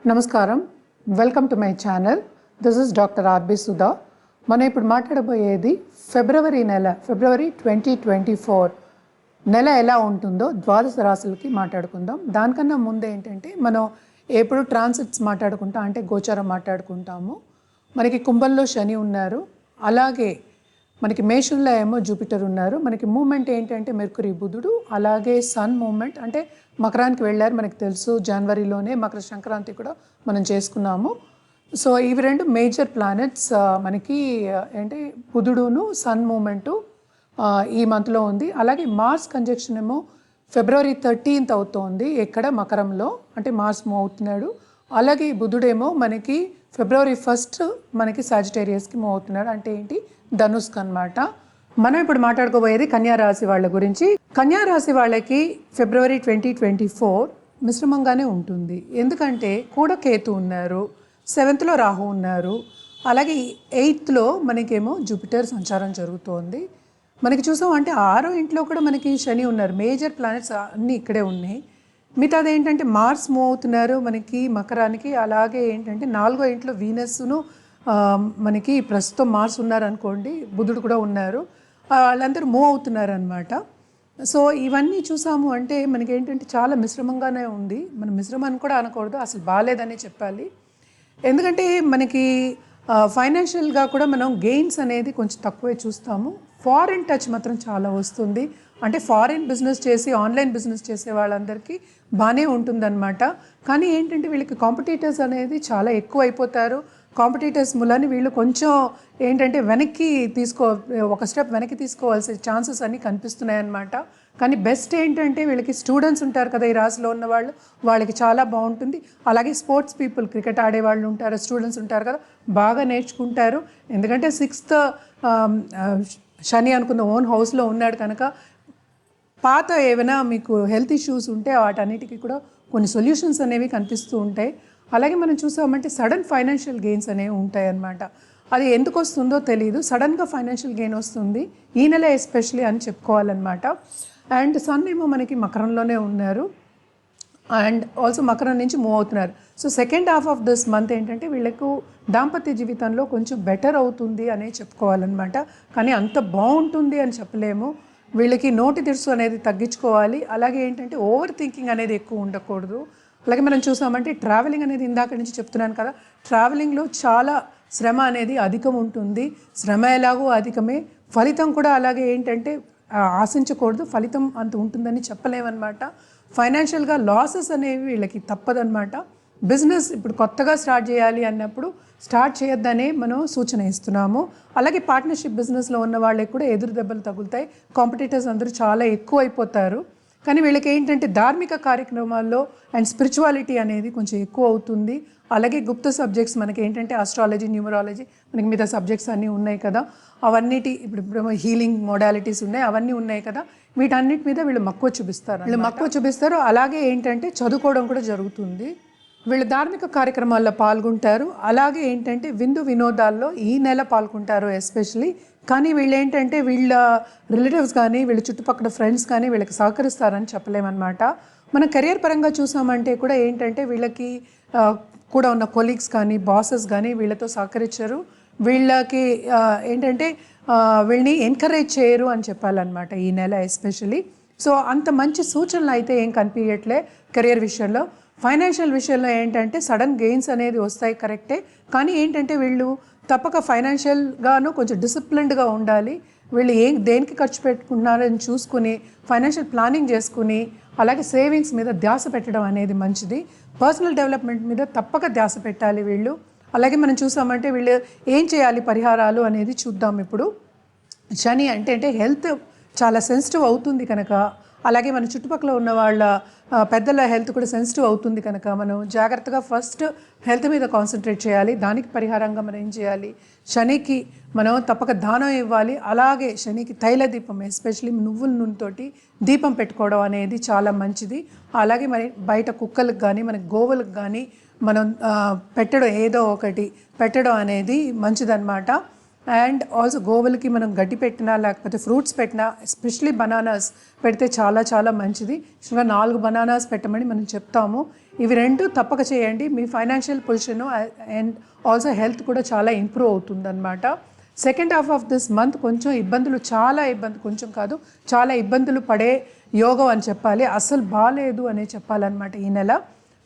నమస్కారం, welcome to my channel. This is doctor R B Sudha. మనం ఇప్పుడు మాట్లాడబోయేది ఫిబ్రవరి 2024 నెల ఎలా ఉంటుందో ద్వాదశ రాశులకి మాట్లాడుకుందాం. దానికన్నా ముందు ఏంటంటే మనం ఎప్పుడు ట్రాన్సిట్స్ మాట్లాడుకుంటాం అంటే గోచారం మాట్లాడుకుంటాము. మనకి కుంభంలో శని ఉన్నారు, అలాగే మనకి మేషంలో ఏమో జూపిటర్ ఉన్నారు. మనకి మూమెంట్ ఏంటంటే మెర్కురీ బుధుడు, అలాగే సన్ మూమెంట్ అంటే మకరానికి వెళ్ళారు. మనకి తెలుసు జనవరిలోనే మకర సంక్రాంతి కూడా మనం చేసుకున్నాము. సో ఇవి రెండు మేజర్ ప్లానెట్స్ మనకి ఏంటి బుధుడును సన్ మూమెంటు ఈ మంత్లో ఉంది. అలాగే మార్స్ కంజంక్షన్ ఏమో ఫిబ్రవరి 13th అవుతోంది ఇక్కడ మకరంలో, అంటే మార్స్ మూవ్ అవుతున్నాడు. అలాగే బుధుడేమో మనకి ఫిబ్రవరి 1st మనకి సాజిటేరియస్కి మూవ్ అవుతున్నాడు, అంటే ఏంటి ధనుస్క్ అనమాట. మనం ఇప్పుడు మాట్లాడుకోబోయేది కన్యారాశి వాళ్ళ గురించి. కన్యారాశి వాళ్ళకి ఫిబ్రవరి 2024 మిశ్రమంగానే ఉంటుంది. ఎందుకంటే కూడా కేతు ఉన్నారు, 7th రాహు ఉన్నారు, అలాగే 8th మనకేమో జూపిటర్ సంచారం జరుగుతోంది. మనకి చూసాం అంటే 6వ ఇంట్లో కూడా మనకి శని ఉన్నారు. మేజర్ ప్లానెట్స్ అన్నీ ఇక్కడే ఉన్నాయి. మిగతాది ఏంటంటే మార్స్ మూవ్ అవుతున్నారు మనకి మకరానికి. అలాగే ఏంటంటే 4వ ఇంట్లో వీనస్ను మనకి ప్రస్తుతం మార్స్ ఉన్నారు అనుకోండి, బుధుడు కూడా ఉన్నారు, వాళ్ళందరూ మూవ్ అవుతున్నారు అనమాట. సో ఇవన్నీ చూసాము అంటే మనకి ఏంటంటే చాలా మిశ్రమంగానే ఉంది. మనం మిశ్రమం కూడా అనకూడదు, అసలు బాగాలేదని చెప్పాలి. ఎందుకంటే మనకి ఫైనాన్షియల్గా కూడా మనం గెయిన్స్ అనేది కొంచెం తక్కువే చూస్తాము. ఫారిన్ టచ్ మాత్రం చాలా వస్తుంది. అంటే ఫారిన్ బిజినెస్ చేసి ఆన్లైన్ బిజినెస్ చేసే వాళ్ళందరికీ బాగానే ఉంటుందన్నమాట. కానీ ఏంటంటే వీళ్ళకి కాంపిటీటర్స్ అనేది చాలా ఎక్కువ అయిపోతారు. కాంపిటీటర్స్ మూలాన్ని వీళ్ళు కొంచెం ఏంటంటే ఒక స్టెప్ వెనక్కి తీసుకోవాల్సిన ఛాన్సెస్ అన్నీ కనిపిస్తున్నాయి అన్నమాట. కానీ బెస్ట్ ఏంటంటే వీళ్ళకి స్టూడెంట్స్ ఉంటారు కదా, ఈ రాశిలో ఉన్న వాళ్ళకి చాలా బాగుంటుంది. అలాగే స్పోర్ట్స్ పీపుల్, క్రికెట్ ఆడేవాళ్ళు ఉంటారు, స్టూడెంట్స్ ఉంటారు కదా, బాగా నేర్చుకుంటారు. ఎందుకంటే 6th శని అనుకున్న ఓన్ హౌస్లో ఉన్నాడు కనుక పాత ఏమైనా మీకు హెల్త్ ఇష్యూస్ ఉంటే వాటన్నిటికీ కూడా కొన్ని సొల్యూషన్స్ అనేవి కనిపిస్తూ ఉంటాయి. అలాగే మనం చూసామంటే సడన్ ఫైనాన్షియల్ గెయిన్స్ అనేవి ఉంటాయి అన్నమాట. అది ఎందుకు వస్తుందో తెలియదు, సడన్గా ఫైనాన్షియల్ గెయిన్ వస్తుంది ఈ నెల ఎస్పెషలీ అని చెప్పుకోవాలన్నమాట. అండ్ సన్ ఏమో మనకి మకరంలోనే ఉన్నారు, అండ్ ఆల్సో మకరం నుంచి మూవ్ అవుతున్నారు. So second half of this month ఏంటంటే వీళ్ళకు దాంపత్య జీవితంలో కొంచెం బెటర్ అవుతుంది అనే చెప్పుకోవాలన్నమాట. కానీ అంత బాగుంటుంది అని చెప్పలేము. వీళ్ళకి నోటి దిర్సు అనేది తగ్గించుకోవాలి. అలాగే ఏంటంటే ఓవర్ థింకింగ్ అనేది ఎక్కువ ఉండకూడదు. అలాగే మనం చూసామంటే ట్రావెలింగ్ అనేది ఇందాక నుంచి చెప్తున్నాను కదా, ట్రావెలింగ్లో చాలా శ్రమ అనేది అధికం ఉంటుంది. శ్రమ ఎలాగో అధికమే, ఫలితం కూడా అలాగే ఏంటంటే ఆశించకూడదు, ఫలితం అంత ఉంటుందని చెప్పలేమన్నమాట. ఫైనాన్షియల్గా లాసెస్ అనేవి వీళ్ళకి తప్పదన్నమాట. బిజినెస్ ఇప్పుడు కొత్తగా స్టార్ట్ చేయాలి అన్నప్పుడు స్టార్ట్ చేయొద్దనే మనం సూచన ఇస్తున్నాము. అలాగే పార్ట్నర్షిప్ బిజినెస్లో ఉన్న వాళ్ళకి కూడా ఎదురు దెబ్బలు తగులుతాయి. కాంపిటీటర్స్ అందరూ చాలా ఎక్కువ అయిపోతారు. కానీ వీళ్ళకి ఏంటంటే ధార్మిక కార్యక్రమాల్లో అండ్ స్పిరిచువాలిటీ అనేది కొంచెం ఎక్కువ అవుతుంది. అలాగే గుప్త సబ్జెక్ట్స్ మనకి ఏంటంటే ఆస్ట్రాలజీ, న్యూమరాలజీ, మనకి మిగతా సబ్జెక్ట్స్ అన్నీ ఉన్నాయి కదా, అవన్నిటి ఇప్పుడు హీలింగ్ మోడాలిటీస్ ఉన్నాయి, అవన్నీ ఉన్నాయి కదా, వీటన్నిటి మీద వీళ్ళు మక్కువ చూపిస్తారు. అలాగే ఏంటంటే చదువుకోవడం కూడా జరుగుతుంది. వీళ్ళు ధార్మిక కార్యక్రమాల్లో పాల్గొంటారు. అలాగే ఏంటంటే విందు వినోదాల్లో ఈ నెల పాల్గొంటారు ఎస్పెషలీ. కానీ వీళ్ళు ఏంటంటే వీళ్ళ రిలేటివ్స్ కానీ వీళ్ళ చుట్టుపక్కల ఫ్రెండ్స్ కానీ వీళ్ళకి సహకరిస్తారని చెప్పలేమన్నమాట. మన కెరియర్ పరంగా చూసామంటే కూడా ఏంటంటే వీళ్ళకి కూడా ఉన్న కొలీగ్స్ కానీ బాసెస్ కానీ వీళ్ళతో సహకరించరు. వీళ్ళకి ఏంటంటే వీళ్ళని ఎంకరేజ్ చేయరు అని చెప్పాలన్నమాట ఈ నెల ఎస్పెషలీ. సో అంత మంచి సూచనలు అయితే ఏం కనిపించట్లే కెరియర్ విషయంలో. ఫైనాన్షియల్ విషయంలో ఏంటంటే సడన్ గెయిన్స్ అనేది వస్తాయి కరెక్టే, కానీ ఏంటంటే వీళ్ళు తప్పక ఫైనాన్షియల్గాను కొంచెం డిసిప్లిన్డ్గా ఉండాలి. వీళ్ళు దేనికి ఖర్చు పెట్టుకుంటున్నారని చూసుకుని ఫైనాన్షియల్ ప్లానింగ్ చేసుకుని అలాగే సేవింగ్స్ మీద ధ్యాస పెట్టడం అనేది మంచిది. పర్సనల్ డెవలప్మెంట్ మీద తప్పక ధ్యాస పెట్టాలి వీళ్ళు. అలాగే మనం చూసామంటే వీళ్ళు ఏం చేయాలి పరిహారాలు అనేది చూద్దాం ఇప్పుడు. శని అంటే హెల్త్ చాలా సెన్సిటివ్ అవుతుంది కనుక, అలాగే మన చుట్టుపక్కల ఉన్న వాళ్ళ పెద్దల హెల్త్ కూడా సెన్సిటివ్ అవుతుంది కనుక మనం జాగ్రత్తగా ఫస్ట్ హెల్త్ మీద కాన్సన్ట్రేట్ చేయాలి. దానికి పరిహారంగా మనం ఏం చేయాలి, శనికి మనం తప్పక దానం ఇవ్వాలి. అలాగే శనికి తైల దీపం, ఎస్పెషలీ నువ్వుల నూనెతోటి దీపం పెట్టుకోవడం అనేది చాలా మంచిది. అలాగే మరి బయట కుక్కలకు కానీ మనకి గోవులకు కానీ మనం పెట్టడం, ఏదో ఒకటి పెట్టడం అనేది మంచిదన్నమాట. అండ్ ఆల్సో గోవులకి మనం గడ్డి పెట్టినా లేకపోతే ఫ్రూట్స్ పెట్టినా, ఎస్పెషలీ బనానాస్ పెడితే చాలా చాలా మంచిది. ఇంకా 4 బనానాస్ పెట్టమని మనం చెప్తాము. ఇవి రెండు తప్పక చేయండి. మీ financial position and also health కూడా చాలా ఇంప్రూవ్ అవుతుందన్నమాట. Second half of this month కొంచెం ఇబ్బందులు, కొంచెం కాదు చాలా ఇబ్బందులు పడే యోగం అని చెప్పాలి. అస్సలు బాగాలేదు అనే చెప్పాలన్నమాట ఈ నెల.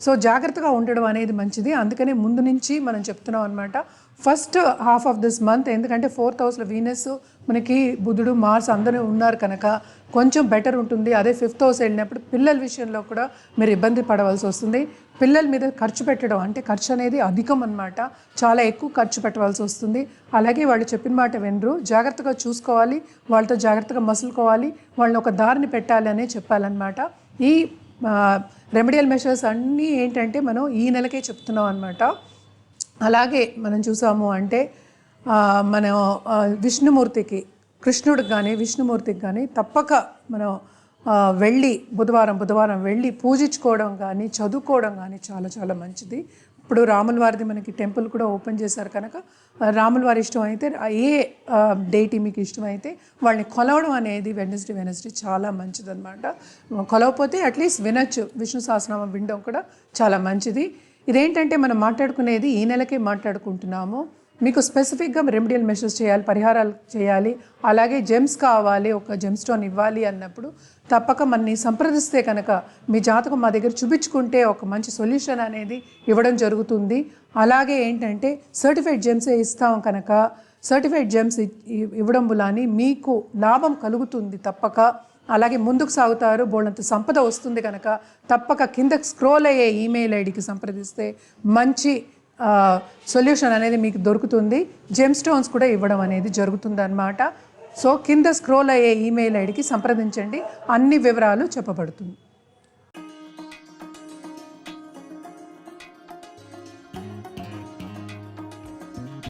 సో జాగ్రత్తగా ఉండడం అనేది మంచిది. అందుకనే ముందు నుంచి మనం చెప్తున్నాం అనమాట. First half of this month, ఎందుకంటే 4th హౌస్లో వీనస్, మనకి బుధుడు, మార్స్ అందరూ ఉన్నారు కనుక కొంచెం బెటర్ ఉంటుంది. అదే 5th హౌస్ వెళ్ళినప్పుడు పిల్లల విషయంలో కూడా మీరు ఇబ్బంది పడవలసి వస్తుంది. పిల్లల మీద ఖర్చు పెట్టడం అంటే ఖర్చు అనేది అధికం అన్నమాట. చాలా ఎక్కువ ఖర్చు పెట్టవలసి వస్తుంది. అలాగే వాళ్ళు చెప్పిన మాట వినరు. జాగ్రత్తగా చూసుకోవాలి, వాళ్ళతో జాగ్రత్తగా మసులుకోవాలి, వాళ్ళని ఒక దారిని పెట్టాలి అనే చెప్పాలన్నమాట. ఈ రెమెడియల్ మెషర్స్ అన్నీ ఏంటంటే మనం ఈ నెలకే చెప్తున్నాం అన్నమాట. అలాగే మనం చూసాము అంటే మనం విష్ణుమూర్తికి, కృష్ణుడికి కానీ విష్ణుమూర్తికి కానీ తప్పక మనం వెళ్ళి బుధవారం వెళ్ళి పూజించుకోవడం కానీ చదువుకోవడం కానీ చాలా చాలా మంచిది. ఇప్పుడు రాముల వారిది మనకి టెంపుల్ కూడా ఓపెన్ చేశారు కనుక రాముల వారి ఇష్టం అయితే, ఏ డేట్ మీకు ఇష్టమైతే వాళ్ళని కొలవడం అనేది వెనస్డే చాలా మంచిదన్నమాట. కొలవకపోతే అట్లీస్ట్ వినొచ్చు, విష్ణు సహస్రనామం వినడం కూడా చాలా మంచిది. ఇదేంటంటే మనం మాట్లాడుకునేది ఈ నెలకే మాట్లాడుకుంటున్నాము. మీకు స్పెసిఫిక్గా రెమెడియల్ మెషర్స్ చేయాలి, పరిహారాలు చేయాలి, అలాగే జెమ్స్ కావాలి, ఒక జెమ్ స్టోన్ ఇవ్వాలి అన్నప్పుడు తప్పక మనని సంప్రదిస్తే కనుక మీ జాతకం మా దగ్గర చూపించుకుంటే ఒక మంచి సొల్యూషన్ అనేది ఇవ్వడం జరుగుతుంది. అలాగే ఏంటంటే సర్టిఫైడ్ జెమ్సే ఇస్తాం కనుక సర్టిఫైడ్ జెమ్స్ ఇవ్వడం వల్ల మీకు లాభం కలుగుతుంది తప్పక. అలాగే ముందుకు సాగుతారు, బోళ్ళంత సంపద వస్తుంది కనుక తప్పక కింద స్క్రోల్ అయ్యే ఈమెయిల్ ఐడికి సంప్రదిస్తే మంచి సొల్యూషన్ అనేది మీకు దొరుకుతుంది. జెమ్ స్టోన్స్ కూడా ఇవ్వడం అనేది జరుగుతుంది అన్నమాట. సో కింద స్క్రోల్ అయ్యే ఈమెయిల్ ఐడికి సంప్రదించండి, అన్ని వివరాలు చెప్పబడుతుంది.